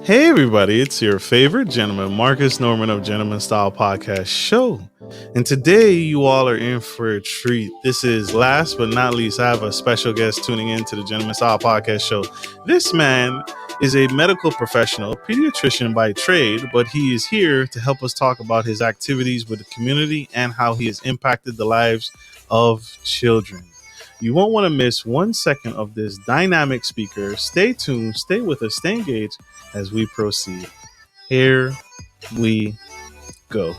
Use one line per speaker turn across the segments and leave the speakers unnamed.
Hey everybody, it's your favorite gentleman, Marcus Norman of Gentleman Style Podcast Show. And today you all are in for a treat. This is last but not least, I have a special guest tuning in to the Gentleman Style Podcast Show. This man is a medical professional, pediatrician by trade, but he is here to help us talk about his activities with the community and how he has impacted the lives of children. You won't want to miss 1 second of this dynamic speaker. Stay tuned, stay with us, stay engaged as we proceed. Here we go.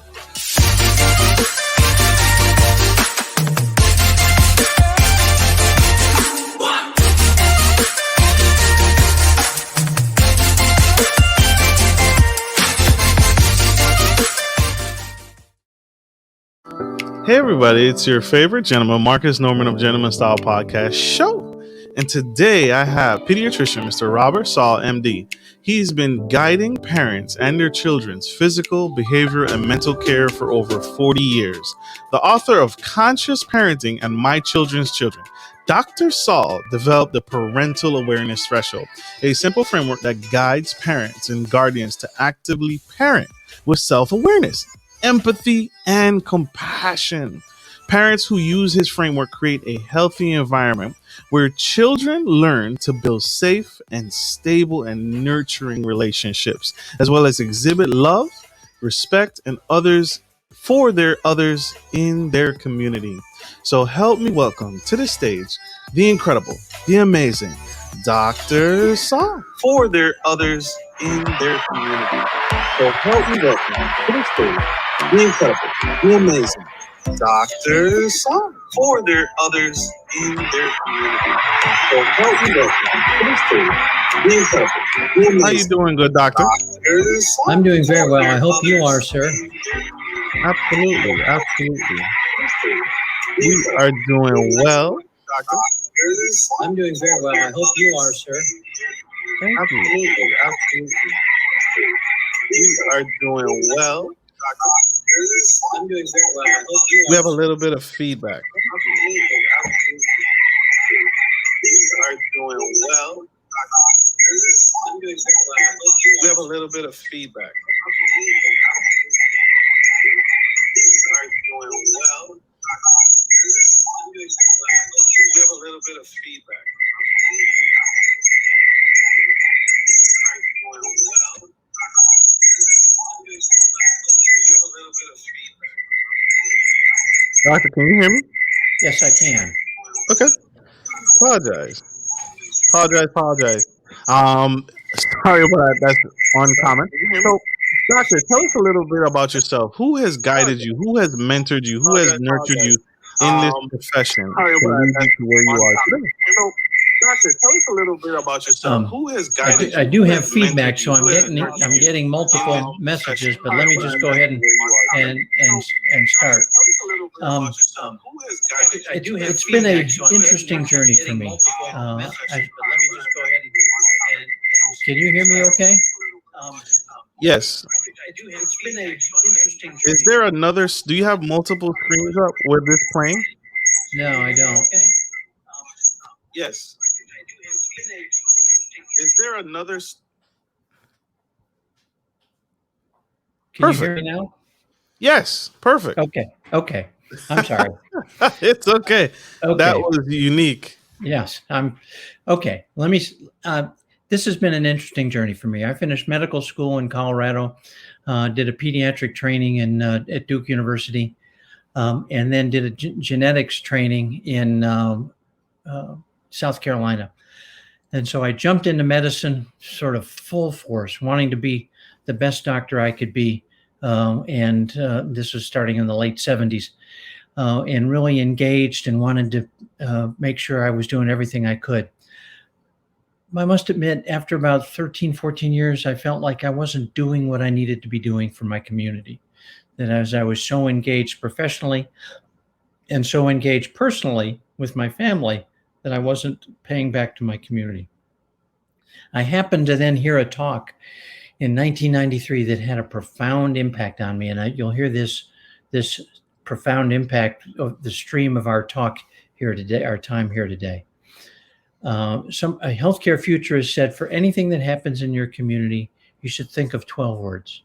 Hey everybody, it's your favorite gentleman, Marcus Norman of Gentleman Style Podcast Show. And today I have pediatrician Mr. Robert Saul, MD. He's been guiding parents and their children's physical, behavioral, and mental care for over 40 years. The author of Conscious Parenting and My Children's Children, Dr. Saul developed the Parental Awareness Threshold, a simple framework that guides parents and guardians to actively parent with self-awareness, empathy, and compassion. Parents who use his framework create a healthy environment where children learn to build safe and stable and nurturing relationships, as well as exhibit love, respect, and others in their community. So help me welcome to the stage the incredible, the amazing Dr. Saul for their others in their community. So help me welcome to the stage the incredible, the amazing Dr. Saul for their others in their community. So help me welcome to the stage the incredible, the amazing. How you doing, good doctor?
I'm doing very well. I hope you are, sir.
Absolutely, absolutely. We are doing well.
I'm doing very well. I hope you are, sir.
Absolutely, absolutely. We are doing well.
I'm doing very well. I hope you
We have a little bit of feedback. We are doing well.
I'm doing very well. I hope you
We have a little bit of feedback. We are doing well. We have a little bit of feedback. We are doing well. We have a little bit of feedback. Doctor, can you hear me?
Yes, I can.
Okay. Apologize. Sorry about that. That's uncommon. So, doctor, tell us a little bit about yourself. Who has guided you? Who has mentored you? Who has nurtured you in this profession to lead you to where you are today? Doctor, tell us a little bit about yourself. Who has guided you?
I do have feedback, so I'm getting multiple messages. But let me just go ahead and start. It's been an interesting journey for me. Can you hear me okay?
Yes.
It's been an interesting journey.
Is there another? Do you have multiple screens up with this playing?
No, I don't.
Yes. Is there another?
Can you hear me now?
Yes. Perfect.
Okay. I'm sorry.
It's okay. That was unique.
Yes. Okay. Let me. This has been an interesting journey for me. I finished medical school in Colorado, did a pediatric training at Duke University, and then did a genetics training in South Carolina. And so I jumped into medicine sort of full force, wanting to be the best doctor I could be. This was starting in the late 70s, and really engaged and wanted to make sure I was doing everything I could. I must admit, after about 13, 14 years, I felt like I wasn't doing what I needed to be doing for my community. That as I was so engaged professionally and so engaged personally with my family, that I wasn't paying back to my community. I happened to then hear a talk in 1993 that had a profound impact on me. And you'll hear this profound impact of the stream of our talk here today, our time here today. A healthcare futurist said, for anything that happens in your community, you should think of 12 words.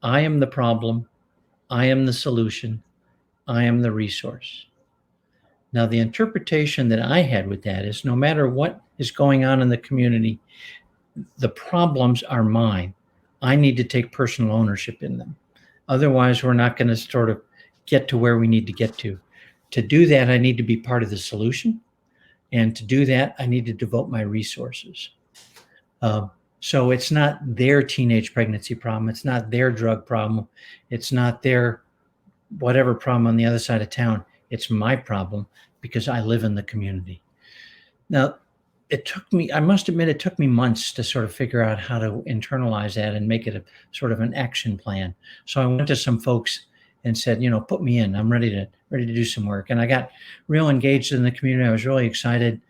I am the problem. I am the solution. I am the resource. Now, the interpretation that I had with that is no matter what is going on in the community, the problems are mine. I need to take personal ownership in them. Otherwise, we're not going to sort of get to where we need to get to. To do that, I need to be part of the solution. And to do that, I need to devote my resources. So it's not their teenage pregnancy problem. It's not their drug problem. It's not their whatever problem on the other side of town. It's my problem because I live in the community. Now, I must admit, it took me months to sort of figure out how to internalize that and make it a sort of an action plan. So I went to some folks and said, put me in. I'm ready to do some work. And I got real engaged in the community. I was really excited,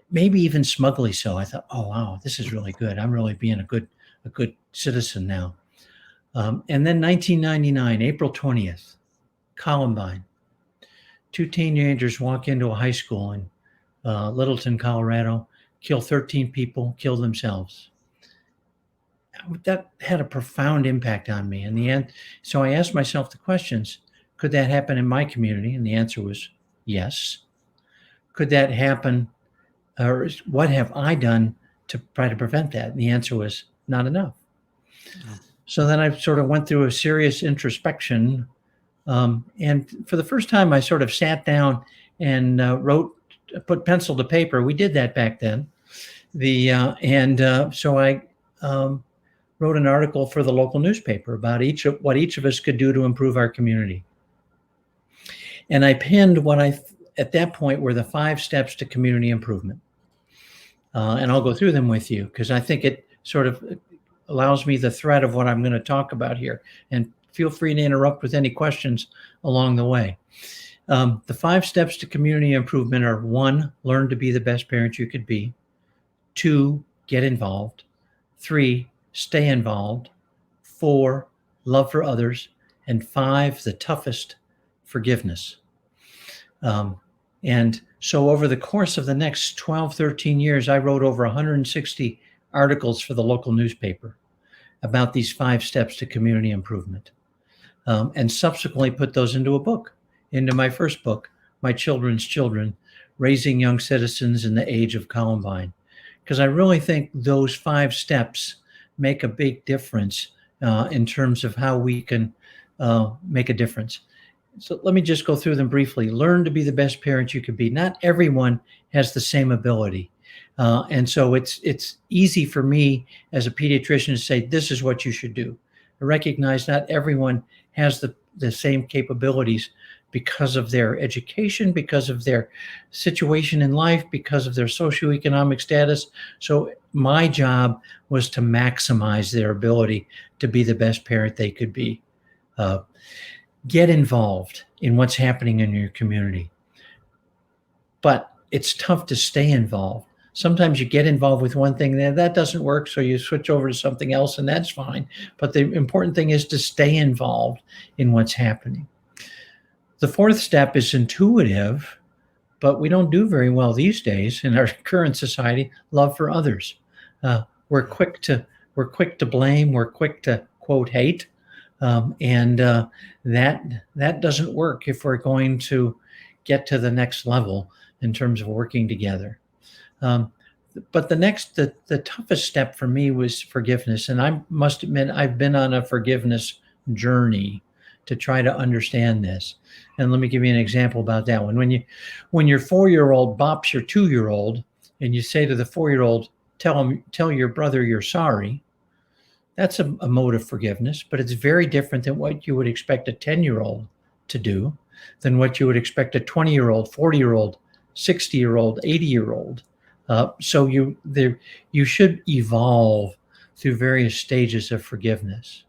maybe even smugly so. I thought, oh, wow, this is really good. I'm really being a good citizen now. And then 1999, April 20th, Columbine. 2 teenagers walk into a high school in Littleton, Colorado, kill 13 people, kill themselves. That had a profound impact on me in the end. So I asked myself the questions, could that happen in my community? And the answer was yes. Could that happen? Or what have I done to try to prevent that? And the answer was not enough. Oh. So then I sort of went through a serious introspection. And for the first time, I sort of sat down and put pencil to paper. We did that back then. So I wrote an article for the local newspaper about what each of us could do to improve our community. And I pinned what at that point were the 5 steps to community improvement. And I'll go through them with you because I think it sort of allows me the thread of what I'm going to talk about here. And feel free to interrupt with any questions along the way. The 5 steps to community improvement are: 1, learn to be the best parent you could be. 2, get involved. 3, stay involved. 4, love for others. And 5, the toughest, forgiveness. And so over the course of the next 12, 13 years, I wrote over 160 articles for the local newspaper about these 5 steps to community improvement. And subsequently put those into a book, into my first book, My Children's Children, Raising Young Citizens in the Age of Columbine. Because I really think those 5 steps make a big difference in terms of how we can make a difference. So let me just go through them briefly. Learn to be the best parent you could be. Not everyone has the same ability. And so it's easy for me as a pediatrician to say, this is what you should do. I recognize not everyone has the same capabilities because of their education, because of their situation in life, because of their socioeconomic status. So my job was to maximize their ability to be the best parent they could be. Get involved in what's happening in your community. But it's tough to stay involved. Sometimes you get involved with one thing, that doesn't work, so you switch over to something else, and that's fine. But the important thing is to stay involved in what's happening. The 4th step is intuitive, but we don't do very well these days in our current society. Love for others. We're quick to blame. We're quick to quote hate, and that doesn't work if we're going to get to the next level in terms of working together. But the toughest step for me was forgiveness. And I must admit, I've been on a forgiveness journey to try to understand this. And let me give you an example about that one. When your 4-year-old bops your 2-year-old and you say to the 4-year-old, tell your brother you're sorry, that's a mode of forgiveness, but it's very different than what you would expect a 10-year-old to do, than what you would expect a 20-year-old, 40-year-old, 60-year-old, 80-year-old. So you should evolve through various stages of forgiveness.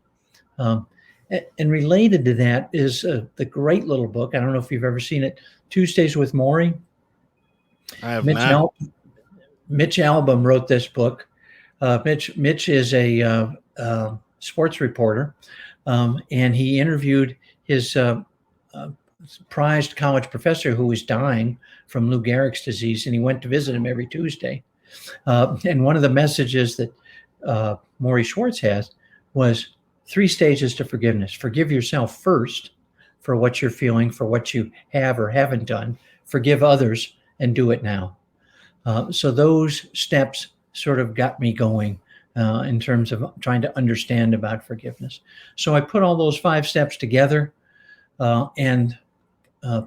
And related to that is the great little book. I don't know if you've ever seen it, Tuesdays with Maury.
I have not.
Mitch Albom wrote this book. Mitch is a sports reporter, and he interviewed his prized college professor who was dying from Lou Gehrig's disease, and he went to visit him every Tuesday. And one of the messages that Maury Schwartz has was 3 stages to forgiveness. Forgive yourself first for what you're feeling, for what you have or haven't done. Forgive others and do it now. So those steps sort of got me going in terms of trying to understand about forgiveness. So I put all those 5 steps together and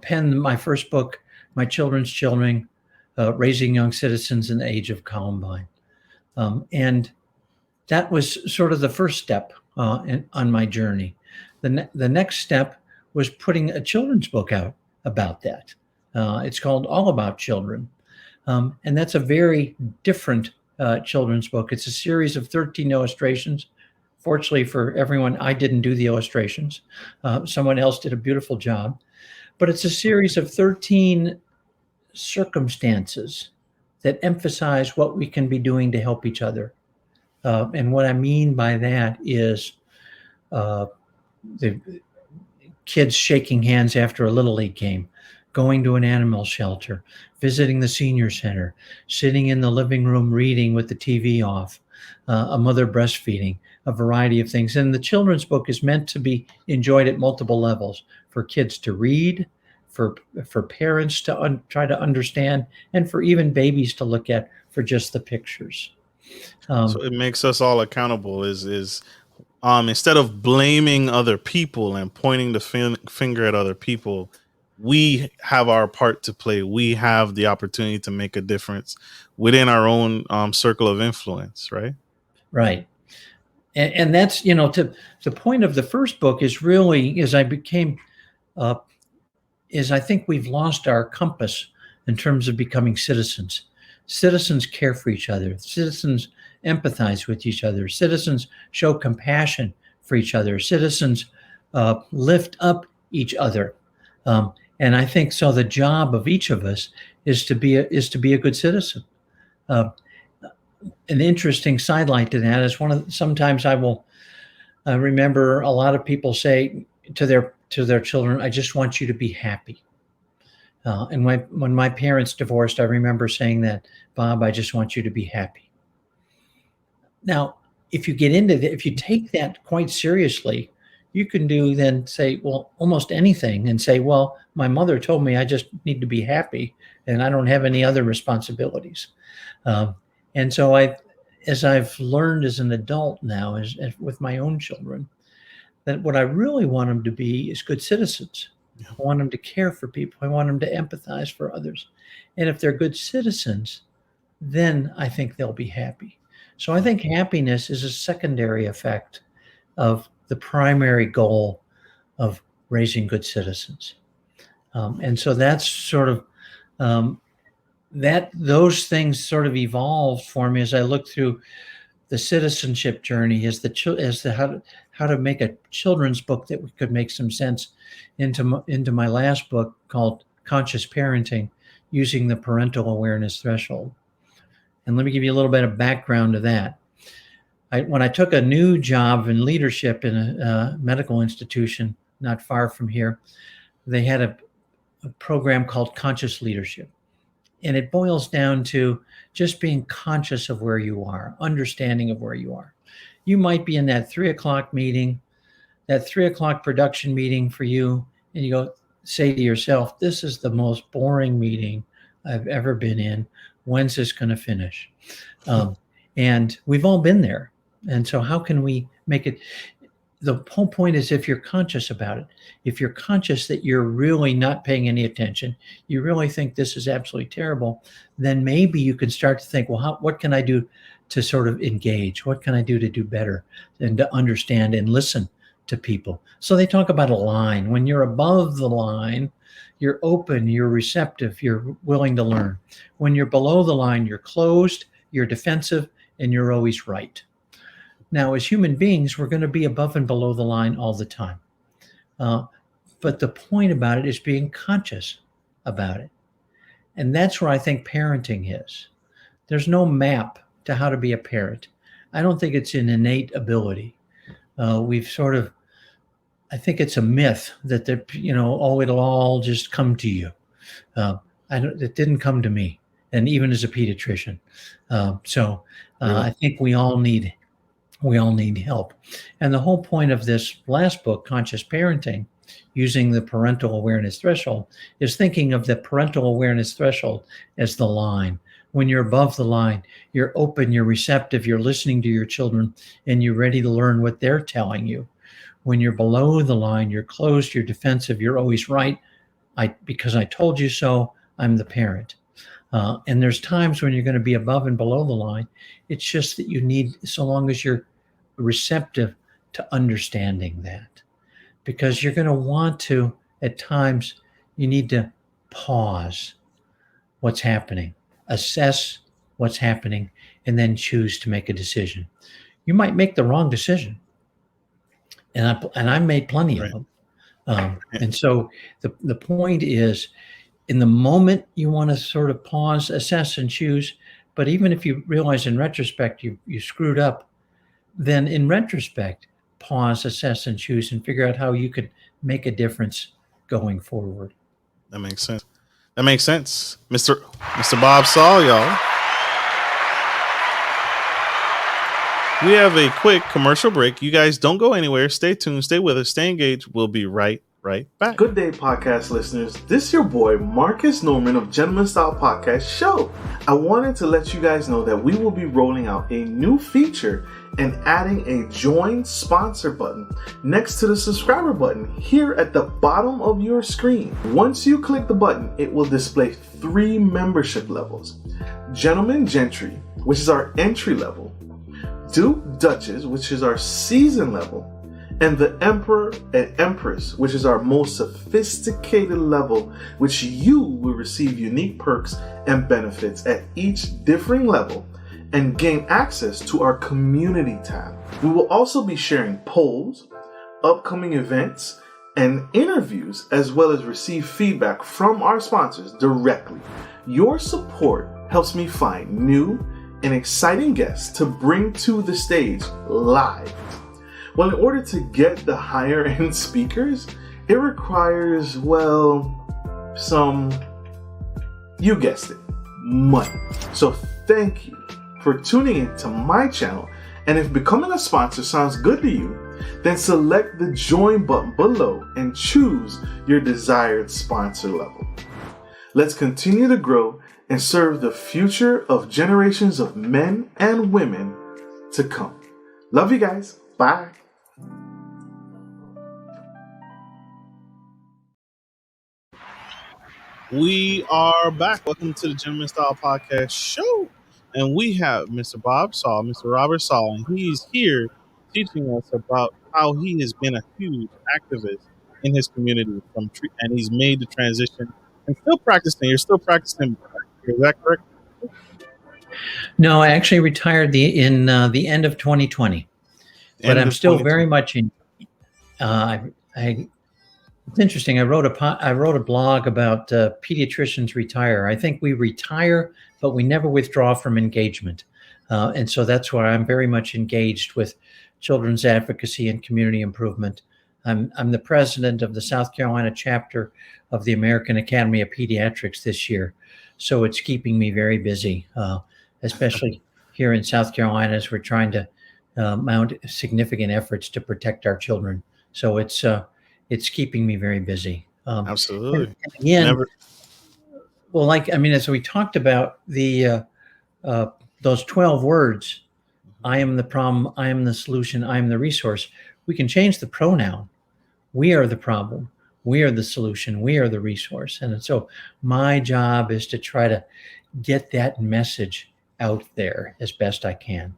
penned my first book, My Children's Children, Raising Young Citizens in the Age of Columbine. And that was sort of the first step on my journey. The next step was putting a children's book out about that. It's called All About Children. And that's a very different children's book. It's a series of 13 illustrations. Fortunately for everyone, I didn't do the illustrations. Someone else did a beautiful job. But it's a series of 13 circumstances that emphasize what we can be doing to help each other. And what I mean by that is the kids shaking hands after a Little League game, going to an animal shelter, visiting the senior center, sitting in the living room reading with the TV off, a mother breastfeeding, a variety of things. And the children's book is meant to be enjoyed at multiple levels, for kids to read, for parents to try to understand, and for even babies to look at for just the pictures.
So it makes us all accountable. Is instead of blaming other people and pointing the finger at other people, we have our part to play. We have the opportunity to make a difference within our own circle of influence, right?
Right. And that's, to the point of the first book is really, as I think we've lost our compass in terms of becoming citizens. Citizens care for each other. Citizens empathize with each other. Citizens show compassion for each other. Citizens lift up each other. And I think so. The job of each of us is to be a good citizen. An interesting sidelight to that is sometimes I will remember a lot of people say to their children, "I just want you to be happy." And when my parents divorced, I remember saying that, "Bob, I just want you to be happy." Now, if you get into if you take that quite seriously, you can then say, well, almost anything, and say, well, my mother told me I just need to be happy and I don't have any other responsibilities. And so as I've learned as an adult now, as with my own children, that what I really want them to be is good citizens. I want them to care for people. I want them to empathize for others. And if they're good citizens, then I think they'll be happy. So I think happiness is a secondary effect of the primary goal of raising good citizens. And so that's sort of those things sort of evolved for me as I looked through the citizenship journey, as how to make a children's book that could make some sense into my last book called Conscious Parenting, using the Parental Awareness Threshold. And let me give you a little bit of background to that. When I took a new job in leadership in a medical institution not far from here, they had a program called Conscious Leadership. And it boils down to just being conscious of where you are, understanding of where you are. You might be in that 3:00 meeting, that 3:00 production meeting for you, and you say to yourself, this is the most boring meeting I've ever been in. When's this going to finish? And we've all been there. And so how can we make it? The whole point is, if you're conscious about it, if you're conscious that you're really not paying any attention, you really think this is absolutely terrible, then maybe you can start to think, well, what can I do to sort of engage? What can I do to do better and to understand and listen to people? So they talk about a line. When you're above the line, you're open, you're receptive, you're willing to learn. When you're below the line, you're closed, you're defensive, and you're always right. Now, as human beings, we're going to be above and below the line all the time. But the point about it is being conscious about it. And that's where I think parenting is. There's no map to how to be a parent. I don't think it's an innate ability. I think it's a myth that it'll all just come to you. It didn't come to me, and even as a pediatrician. I think we all need We all need help. And the whole point of this last book, Conscious Parenting, using the parental awareness threshold, is thinking of the parental awareness threshold as the line. When you're above the line, you're open, you're receptive, you're listening to your children, and you're ready to learn what they're telling you. When you're below the line, you're closed, you're defensive, you're always right. Because I told you so, I'm the parent. And there's times when you're going to be above and below the line. It's just that you need, so long as you're receptive to understanding that, because you're going to want to, at times, you need to pause what's happening, assess what's happening, and then choose to make a decision. You might make the wrong decision. And I made plenty of them. And so the point is, in the moment, you want to sort of pause, assess, and choose. But even if you realize in retrospect you screwed up, then in retrospect, pause, assess, and choose, and figure out how you could make a difference going forward.
That makes sense. That makes sense. Mr. Bob Saul, y'all. We have a quick commercial break. You guys don't go anywhere. Stay tuned. Stay with us. Stay engaged. We'll be right back. Good day, podcast listeners. This is your boy, Marcus Norman of Gentleman Style Podcast Show. I wanted to let you guys know that we will be rolling out a new feature and adding a join sponsor button next to the subscriber button here at the bottom of your screen. Once you click the button, it will display 3 membership levels. Gentleman Gentry, which is our entry level, Duke Duchess, which is our season level, and the Emperor and Empress, which is our most sophisticated level, which you will receive unique perks and benefits at each differing level and gain access to our community tab. We will also be sharing polls, upcoming events, and interviews, as well as receive feedback from our sponsors directly. Your support helps me find new and exciting guests to bring to the stage live. Well, in order to get the higher end speakers, it requires, you guessed it, money. So thank you for tuning in to my channel. And if becoming a sponsor sounds good to you, then select the join button below and choose your desired sponsor level. Let's continue to grow and serve the future of generations of men and women to come. Love you guys. Bye. We are back. Welcome to the Gentleman Style Podcast Show. And we have Mr. Bob Saul, Mr. Robert Saul, and he's here teaching us about how he has been a huge activist in his community and he's made the transition and still practicing. You're still practicing. Is that correct?
No, I actually retired in the end of 2020, but I'm still very much in. It's interesting. I wrote a blog about pediatricians retire. I think we retire, but we never withdraw from engagement, and so that's why I'm very much engaged with children's advocacy and community improvement. I'm the president of the South Carolina chapter of the American Academy of Pediatrics this year, so it's keeping me very busy, especially here in South Carolina as we're trying to mount significant efforts to protect our children. So it's keeping me very busy.
Absolutely.
And again, as we talked about those 12 words, I am the problem, I am the solution, I am the resource. We can change the pronoun. We are the problem. We are the solution. We are the resource. And so my job is to try to get that message out there as best I can.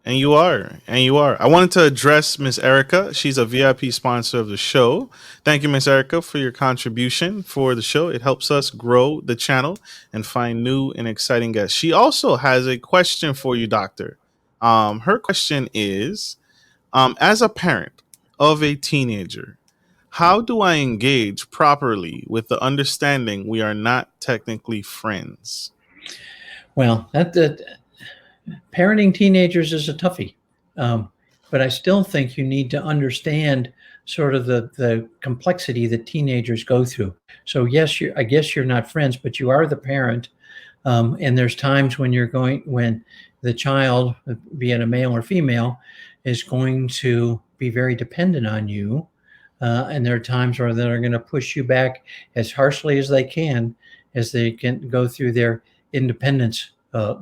And you are. I wanted to address Miss Erica. She's a VIP sponsor of the show. Thank you, Miss Erica, for your contribution for the show. It helps us grow the channel and find new and exciting guests. She also has a question for you, Doctor. Her question is, as a parent of a teenager, how do I engage properly with the understanding we are not technically friends?
Well, parenting teenagers is a toughie, but I still think you need to understand sort of the complexity that teenagers go through. So yes, I guess you're not friends, but you are the parent, and there's times when the child, be it a male or female, is going to be very dependent on you. And there are times where they're going to push you back as harshly as they can as they can go through their independence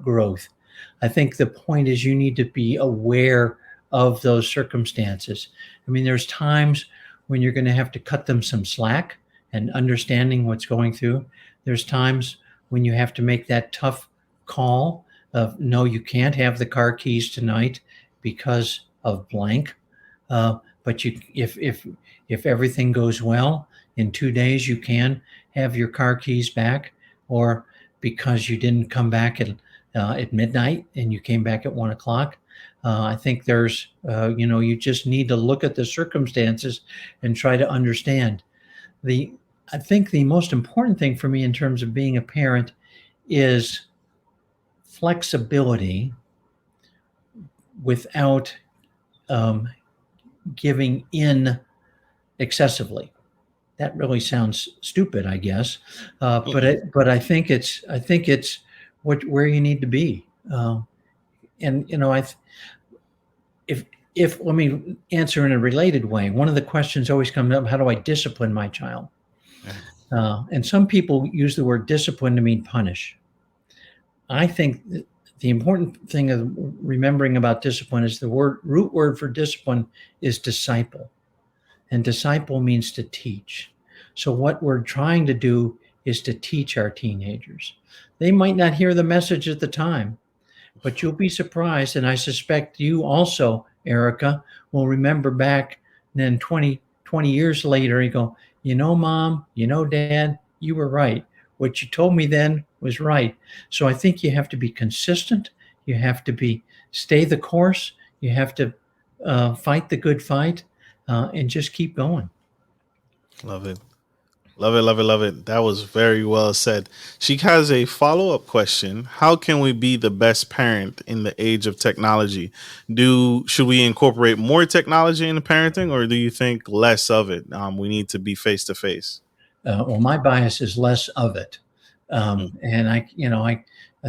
growth. I think the point is you need to be aware of those circumstances. I mean, there's times when you're going to have to cut them some slack and understanding what's going through. There's times when you have to make that tough call of, no, you can't have the car keys tonight because of blank. But if everything goes well, in 2 days you can have your car keys back, or because you didn't come back at midnight and you came back at 1 o'clock. I think there's, you just need to look at the circumstances and try to understand. I think the most important thing for me in terms of being a parent is flexibility without giving in excessively. That really sounds stupid, I guess, but I think it's where you need to be. If let me answer in a related way. One of the questions always comes up: how do I discipline my child? And some people use the word discipline to mean punish. I think the important thing of remembering about discipline is the root word for discipline is disciple. And disciple means to teach. So what we're trying to do is to teach our teenagers. They might not hear the message at the time, but you'll be surprised. And I suspect you also, Erica, will remember back then 20 years later, you go, Mom, Dad, you were right. What you told me then was right. So I think you have to be consistent. You have to stay the course. You have to fight the good fight and just keep going.
Love it. Love it, love it, love it. That was very well said. She has a follow-up question. How can we be the best parent in the age of technology? Should we incorporate more technology into parenting, or do you think less of it? We need to be face-to-face.
Well, my bias is less of it. And I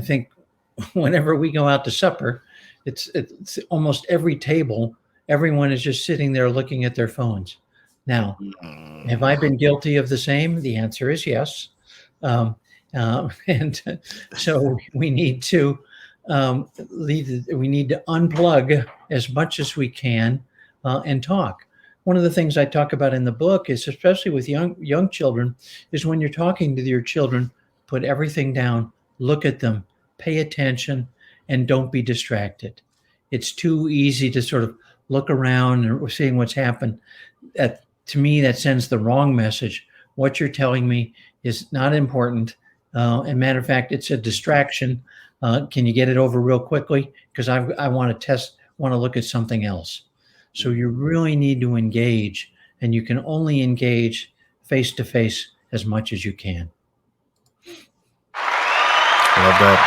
think whenever we go out to supper, it's almost every table, everyone is just sitting there looking at their phones. Now, have I been guilty of the same? The answer is yes. And so we need to unplug as much as we can and talk. One of the things I talk about in the book is, especially with young children, is when you're talking to your children, put everything down, look at them, pay attention, and don't be distracted. It's too easy to sort of look around and seeing what's happened. To me, that sends the wrong message. What you're telling me is not important. And matter of fact, it's a distraction. Can you get it over real quickly? Because I want to look at something else. So you really need to engage, and you can only engage face to face as much as you can.
Love that.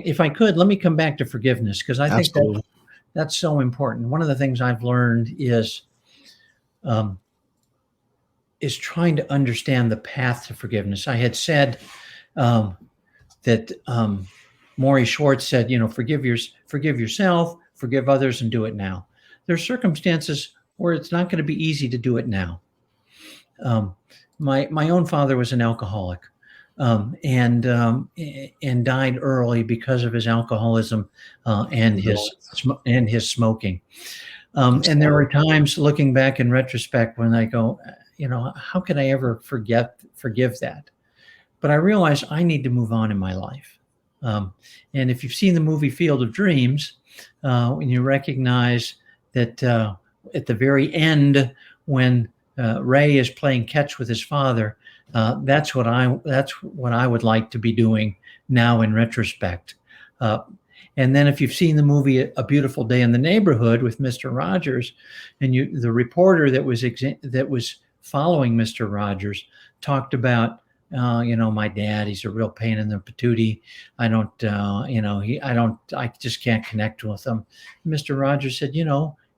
If I could, let me come back to forgiveness, because I think
Absolutely.
that's so important. One of the things I've learned is trying to understand the path to forgiveness. I had said that Maury Schwartz said, forgive yourself, forgive others, and do it now. There are circumstances where it's not going to be easy to do it now. My own father was an alcoholic. And died early because of his alcoholism and his smoking. And there were times, looking back in retrospect, when I go, how could I ever forgive that? But I realized I need to move on in my life. And if you've seen the movie Field of Dreams, when you recognize that at the very end, when Ray is playing catch with his father, that's what I would like to be doing now in retrospect. And then if you've seen the movie A Beautiful Day in the Neighborhood with Mr. Rogers, and the reporter that was following Mr. Rogers talked about, my dad, he's a real pain in the patootie. I just can't connect with him. Mr. Rogers said,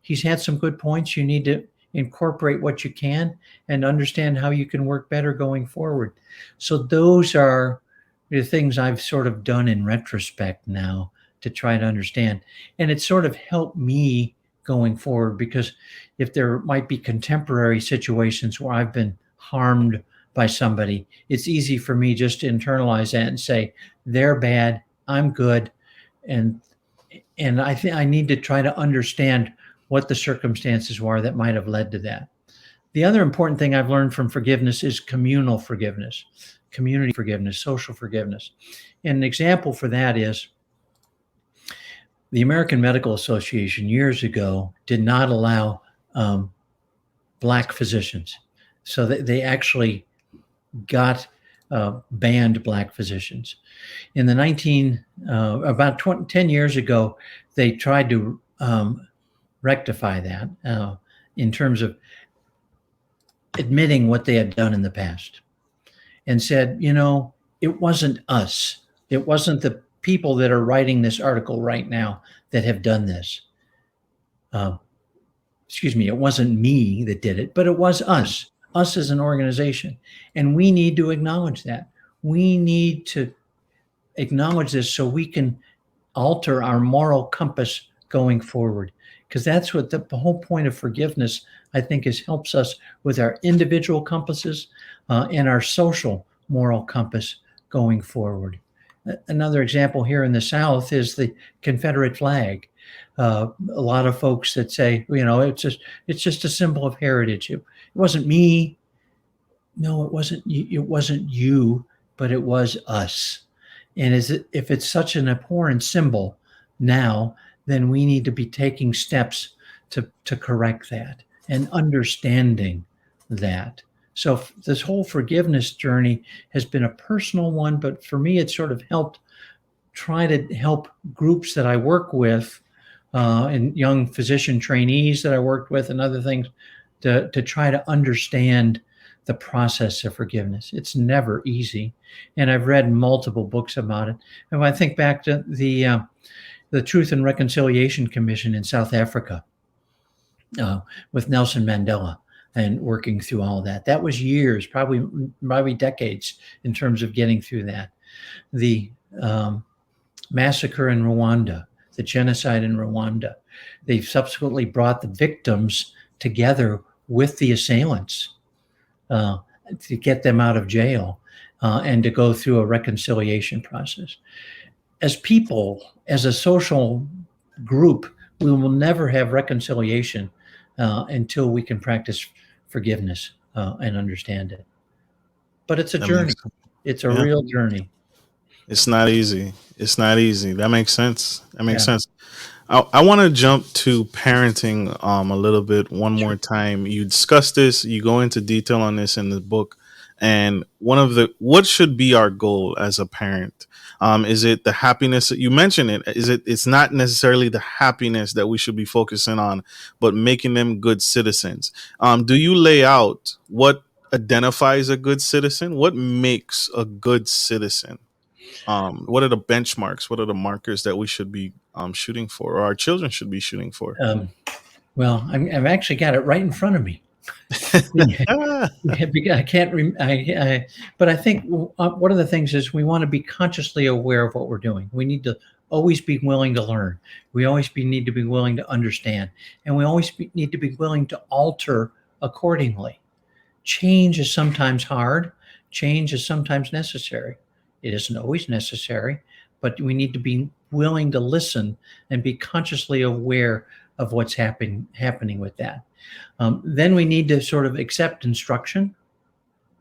he's had some good points. You need to incorporate what you can, and understand how you can work better going forward. So those are the things I've sort of done in retrospect now to try to understand. And it sort of helped me going forward, because if there might be contemporary situations where I've been harmed by somebody, it's easy for me just to internalize that and say, they're bad, I'm good. And I think I need to try to understand what the circumstances were that might have led to that. The other important thing I've learned from forgiveness is communal forgiveness, community forgiveness, social forgiveness. And an example for that is the American Medical Association years ago did not allow Black physicians. So they actually banned Black physicians. In the about 10 years ago, they tried to rectify that in terms of admitting what they had done in the past, and said, it wasn't us. It wasn't the people that are writing this article right now that have done this. It wasn't me that did it, but it was us as an organization. And we need to acknowledge that. We need to acknowledge this so we can alter our moral compass going forward. Because that's what the whole point of forgiveness, I think, helps us with our individual compasses and our social moral compass going forward. Another example here in the South is the Confederate flag. A lot of folks that say, it's just a symbol of heritage. It wasn't me. No, it wasn't. It wasn't you, but it was us. And if it's such an abhorrent symbol now, then we need to be taking steps to correct that and understanding that. So this whole forgiveness journey has been a personal one, but for me, it's sort of try to help groups that I work with and young physician trainees that I worked with and other things to try to understand the process of forgiveness. It's never easy. And I've read multiple books about it. And I think back to the Truth and Reconciliation Commission in South Africa with Nelson Mandela and working through all that. That was years, probably decades in terms of getting through that. The massacre in Rwanda, the genocide in Rwanda, they subsequently brought the victims together with the assailants to get them out of jail and to go through a reconciliation process. As people, as a social group, we will never have reconciliation until we can practice forgiveness and understand it. But it's a journey. It's a real journey.
It's not easy. That makes sense. Sense. I want to jump to parenting a little bit one more time. You discuss this, you go into detail on this in the book. And what should be our goal as a parent? Is it the happiness that you mentioned it's not necessarily the happiness that we should be focusing on, but making them good citizens? Do you lay out what identifies a good citizen? What makes a good citizen? What are the benchmarks? What are the markers that we should be shooting for, or our children should be shooting for?
Well, I've actually got it right in front of me. I can't. But I think one of the things is we want to be consciously aware of what we're doing. We need to always be willing to learn. We always need to be willing to understand, and we always need to be willing to alter accordingly. Change is sometimes hard. Change is sometimes necessary. It isn't always necessary, but we need to be willing to listen and be consciously aware of what's happening with that. Then we need to sort of accept instruction.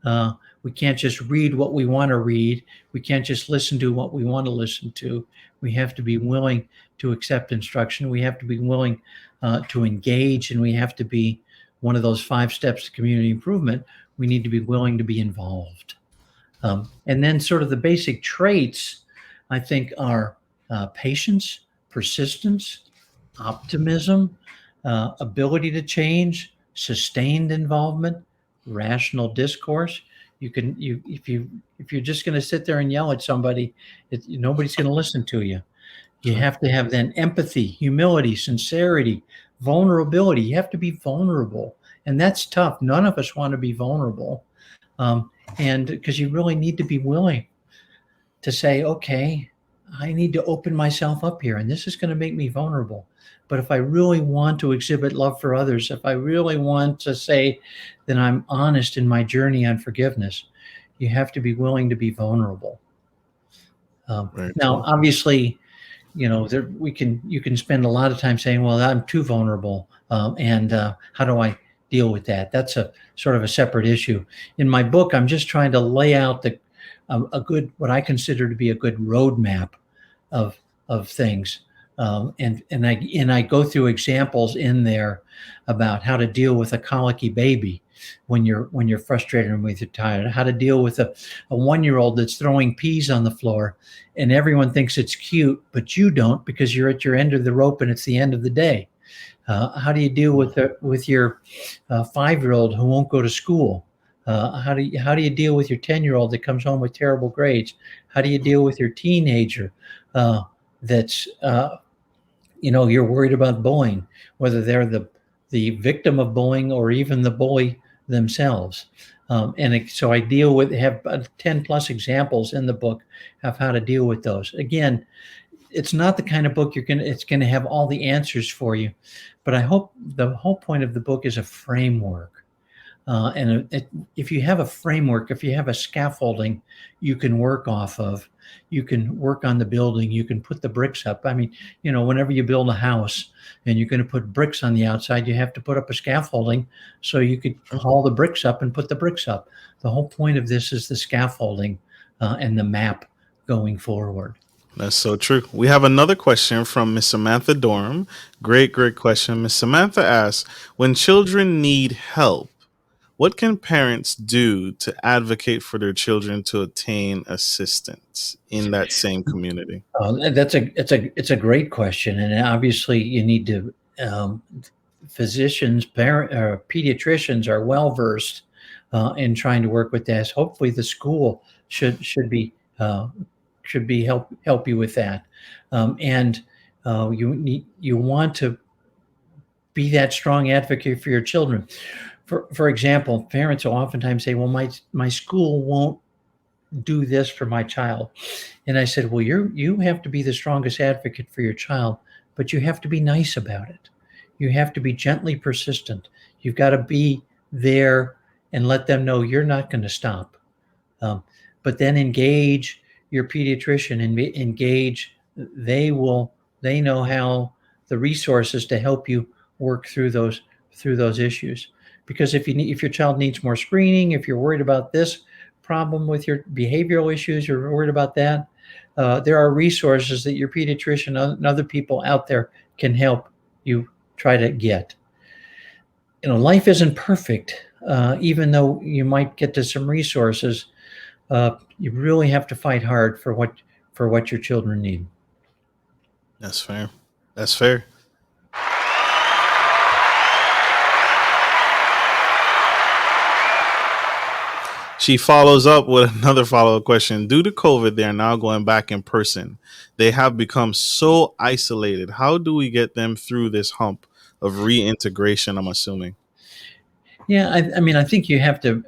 We can't just read what we want to read. We can't just listen to what we want to listen to. We have to be willing to accept instruction. We have to be willing to engage, and we have to be one of those 5 steps to community improvement. We need to be willing to be involved. And then sort of the basic traits, I think, are patience, persistence, optimism, ability to change, sustained involvement, rational discourse. If you're just going to sit there and yell at somebody, nobody's going to listen to you. You have to have then empathy, humility, sincerity, vulnerability. You have to be vulnerable And that's tough. None of us want to be vulnerable. And because you really need to be willing to say, okay, I need to open myself up here, and this is going to make me vulnerable. But if I really want to exhibit love for others, if I really want to say that I'm honest in my journey on forgiveness, you have to be willing to be vulnerable. Now, obviously, you can spend a lot of time saying, well, I'm too vulnerable. And how do I deal with that? That's a sort of a separate issue. In my book, I'm just trying to lay out what I consider to be a good roadmap of things. And I go through examples in there about how to deal with a colicky baby when you're frustrated and when you're tired, how to deal with a 1-year-old that's throwing peas on the floor and everyone thinks it's cute, but you don't because you're at your end of the rope and it's the end of the day. How do you deal with your 5-year-old who won't go to school? How do you deal with your 10-year-old that comes home with terrible grades? How do you deal with your teenager that's you're worried about bullying, whether they're the victim of bullying or even the bully themselves? So I have 10 plus examples in the book of how to deal with those. Again, it's not the kind of book it's going to have all the answers for you, but I hope the whole point of the book is a framework. If you have a framework, if you have a scaffolding you can work off of, you can work on the building, you can put the bricks up. I mean, whenever you build a house and you're going to put bricks on the outside, you have to put up a scaffolding so you could haul the bricks up and put the bricks up. The whole point of this is the scaffolding and the map going forward.
That's so true. We have another question from Miss Samantha Dorham. Great question. Miss Samantha asks, when children need help, what can parents do to advocate for their children to attain assistance in that same community?
It's a great question, and obviously you need to. Physicians, pediatricians are well versed in trying to work with this. Hopefully, the school should be help you with that, and you want to be that strong advocate for your children. For example, parents will oftentimes say, well, my school won't do this for my child. And I said, well, you have to be the strongest advocate for your child, but you have to be nice about it. You have to be gently persistent. You've got to be there and let them know you're not going to stop. But then engage your pediatrician and they know how the resources to help you work through those issues. Because if your child needs more screening, if you're worried about this problem with your behavioral issues, you're worried about that, there are resources that your pediatrician and other people out there can help you try to get. Life isn't perfect. Even though you might get to some resources, you really have to fight hard for what your children need.
That's fair. She follows up with another follow-up question. Due to COVID, they are now going back in person. They have become so isolated. How do we get them through this hump of reintegration, I'm assuming?
Yeah, I think you have to,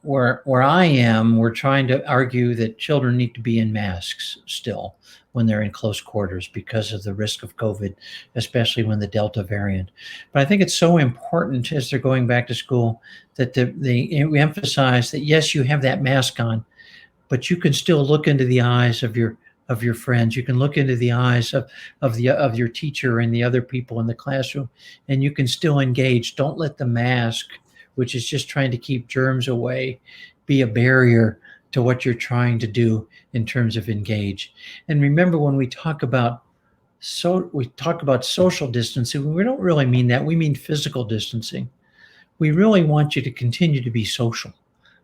where I am, we're trying to argue that children need to be in masks still when they're in close quarters because of the risk of COVID, especially when the Delta variant. But I think it's so important as they're going back to school that we emphasize that, yes, you have that mask on, but you can still look into the eyes of your friends. You can look into the eyes of your teacher and the other people in the classroom, and you can still engage. Don't let the mask, which is just trying to keep germs away, be a barrier to what you're trying to do in terms of engage. And remember, when we talk about social distancing, we don't really mean that. We mean physical distancing. We really want you to continue to be social.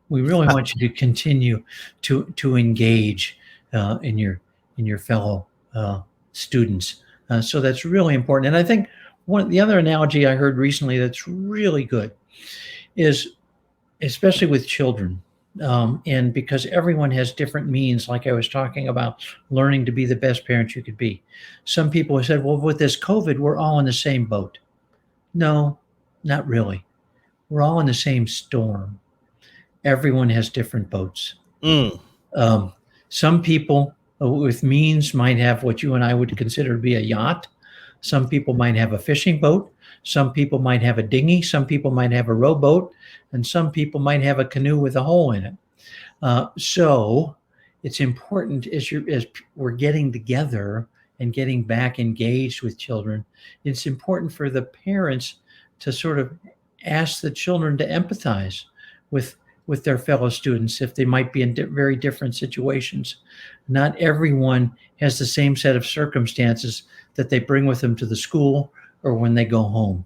We really want you to continue to engage in your fellow students. So that's really important. And I think the other analogy I heard recently that's really good is, especially with children, and because everyone has different means, like I was talking about, learning to be the best parent you could be. Some people have said, well, with this COVID, we're all in the same boat. No, not really. We're all in the same storm. Everyone has different boats.
Mm.
Some people with means might have what you and I would consider to be a yacht. Some people might have a fishing boat. Some people might have a dinghy. Some people might have a rowboat. And some people might have a canoe with a hole in it. So it's important as we're getting together and getting back engaged with children, it's important for the parents to sort of ask the children to empathize with their fellow students if they might be in very different situations. Not everyone has the same set of circumstances that they bring with them to the school or when they go home.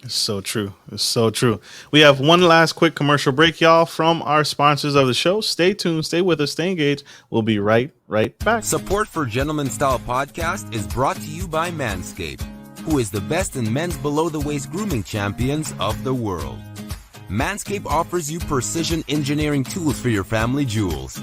It's so true. It's so true. We have one last quick commercial break, y'all, from our sponsors of the show. Stay tuned, stay with us, stay engaged. We'll be right back.
Support for Gentleman Style Podcast is brought to you by Manscaped, who is the best in men's below-the-waist grooming champions of the world. Manscaped offers you precision engineering tools for your family jewels.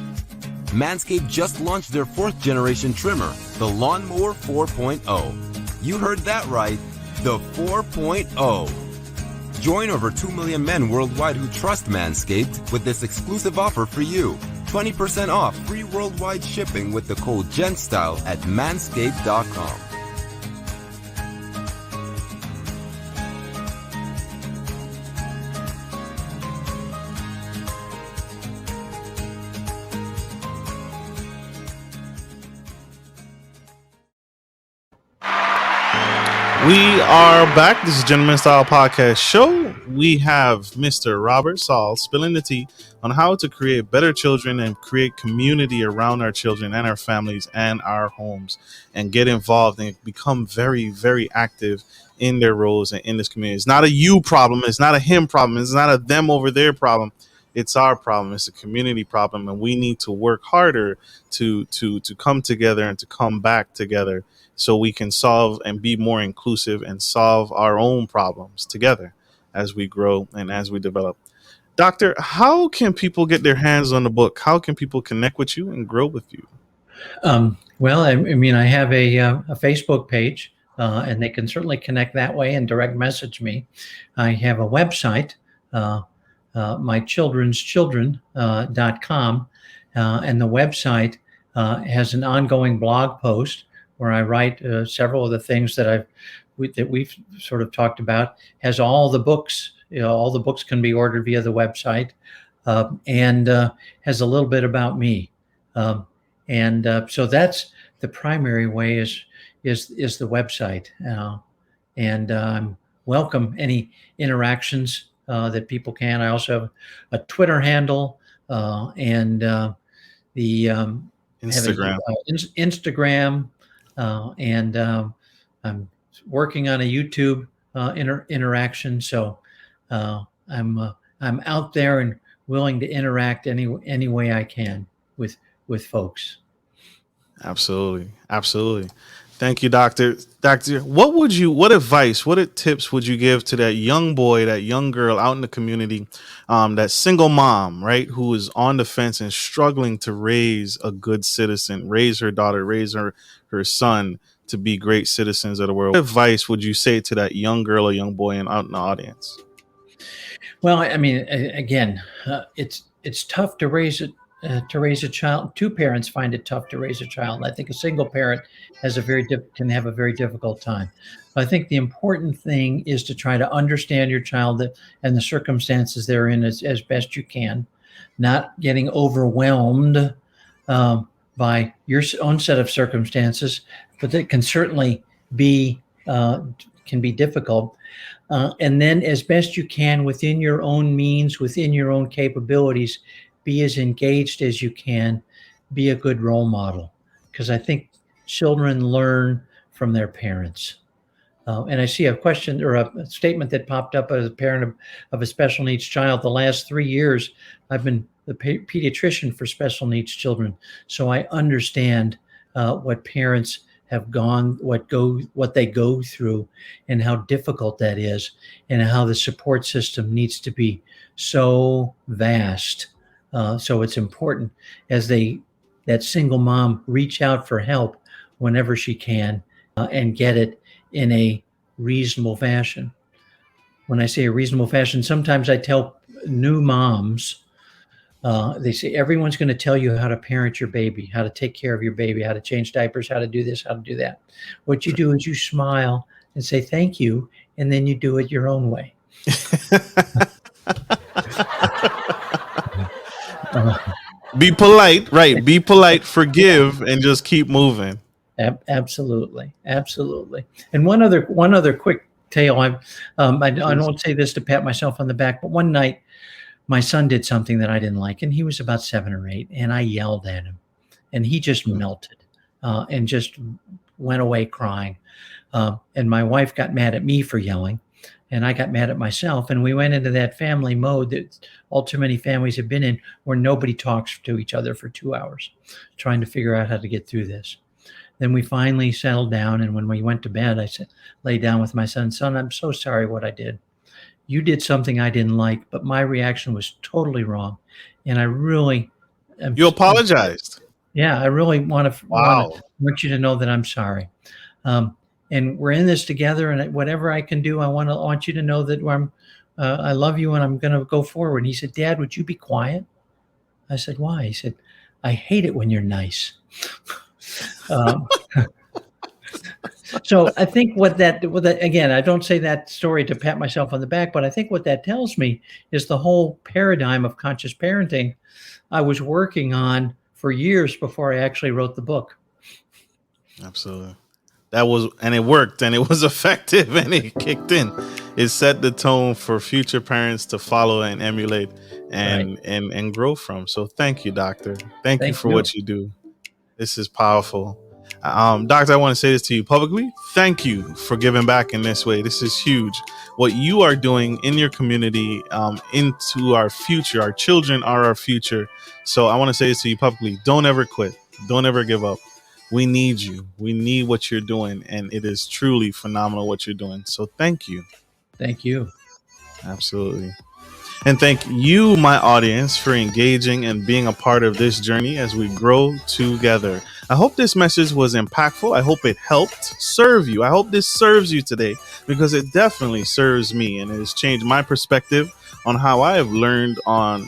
Manscaped just launched their 4th-generation trimmer, the Lawnmower 4.0. You heard that right, the 4.0. Join over 2 million men worldwide who trust Manscaped with this exclusive offer for you. 20% off free worldwide shipping with the code GENTSTYLE at manscaped.com.
We are back. This is Gentleman Style Podcast Show. We have Mr. Robert Saul spilling the tea on how to create better children and create community around our children and our families and our homes, and get involved and become very, very active in their roles and in this community. It's not a you problem. It's not a him problem. It's not a them over there problem. It's our problem. It's a community problem, and we need to work harder to come together and to come back together, so we can solve and be more inclusive and solve our own problems together as we grow and as we develop. Doctor, how can people get their hands on the book? How can people connect with you and grow with you?
Well, I mean, I have a Facebook page, and they can certainly connect that way and direct message me. I have a website, mychildren'schildren.com, and the website has an ongoing blog post where I write several of the things that we've sort of talked about. Has all the books. All the books can be ordered via the website, and has a little bit about me. So that's the primary way is the website, and welcome any interactions that people can. I also have a Twitter handle and the
Instagram.
Instagram. And I'm working on a YouTube interaction, so I'm out there and willing to interact any way I can with folks.
Absolutely. Thank you, Doctor. Doctor, what advice, what tips would you give to that young boy, that young girl out in the community, that single mom, right, who is on the fence and struggling to raise a good citizen, raise her daughter, raise her son to be great citizens of the world? What advice would you say to that young girl or young boy out in the audience?
Well, I mean, again, it's tough to raise a child. Two parents find it tough to raise a child. I think a single parent can have a very difficult time. I think the important thing is to try to understand your child and the circumstances they're in as best you can, not getting overwhelmed by your own set of circumstances, but that can certainly be difficult. And then as best you can within your own means, within your own capabilities, be as engaged as you can, be a good role model. Because I think children learn from their parents. And I see a question or a statement that popped up as a parent of a special needs child. The last 3 years, I've been the pediatrician for special needs children. So I understand what parents have what they go through and how difficult that is, and how the support system needs to be so vast. So it's important as that single mom reach out for help whenever she can and get it in a reasonable fashion. when I say a reasonable fashion, sometimes I tell new moms, they say, everyone's going to tell you how to parent your baby, how to take care of your baby, how to change diapers, how to do this, how to do that. What you do is you smile and say, thank you. And then you do it your own way.
Be polite, right? Be polite, forgive, and just keep moving.
Absolutely. And one other quick tale. I don't say this to pat myself on the back, but one night my son did something that I didn't like, and he was about 7 or 8, and I yelled at him, and he just melted and just went away crying. And my wife got mad at me for yelling, and I got mad at myself, and we went into that family mode that all too many families have been in, where nobody talks to each other for 2 hours, trying to figure out how to get through this. Then we finally settled down, and when we went to bed, I lay down with my son, I'm so sorry what I did. You did something I didn't like, but my reaction was totally wrong. And I really...
You apologized.
Yeah, I really want you to know that I'm sorry. And we're in this together, and whatever I can do, I want you to know that I love you, and I'm going to go forward. And he said, Dad, would you be quiet? I said, why? He said, I hate it when you're nice. So I think again, I don't say that story to pat myself on the back, but I think what that tells me is the whole paradigm of conscious parenting I was working on for years before I actually wrote the book.
Absolutely. And it worked, and it was effective, and it kicked in. It set the tone for future parents to follow and emulate and grow from. So thank you, Doctor. Thank you for what you do. This is powerful. Doctor, I want to say this to you publicly. Thank you for giving back in this way. This is huge. What you are doing in your community, into our future. Our children are our future. So I want to say this to you publicly. Don't ever quit. Don't ever give up. We need you. We need what you're doing. And it is truly phenomenal what you're doing. So thank you.
Thank you.
Absolutely. And thank you, my audience, for engaging and being a part of this journey as we grow together. I hope this message was impactful. I hope it helped serve you. I hope this serves you today, because it definitely serves me, and it has changed my perspective on how I have learned on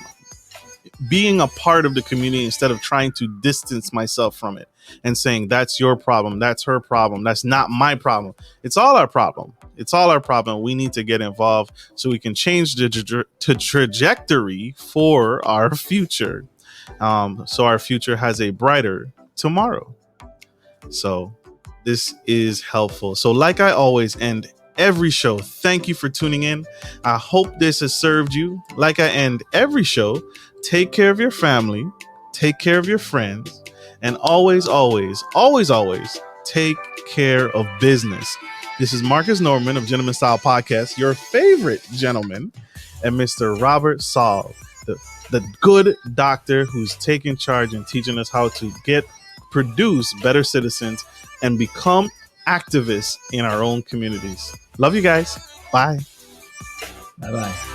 being a part of the community instead of trying to distance myself from it and saying, that's your problem, that's her problem, that's not my problem. It's all our problem. It's all our problem. We need to get involved so we can change the trajectory for our future. So our future has a brighter tomorrow. So this is helpful. So like I always end every show, thank you for tuning in. I hope this has served you. Like I end every show, take care of your family, take care of your friends, and always, always, always, always take care of business. This is Marcus Norman of Gentleman Style Podcast, your favorite gentleman, and Mr. Robert Saul, the good doctor who's taking charge and teaching us how to produce better citizens and become activists in our own communities. Love you guys. Bye.
Bye-bye.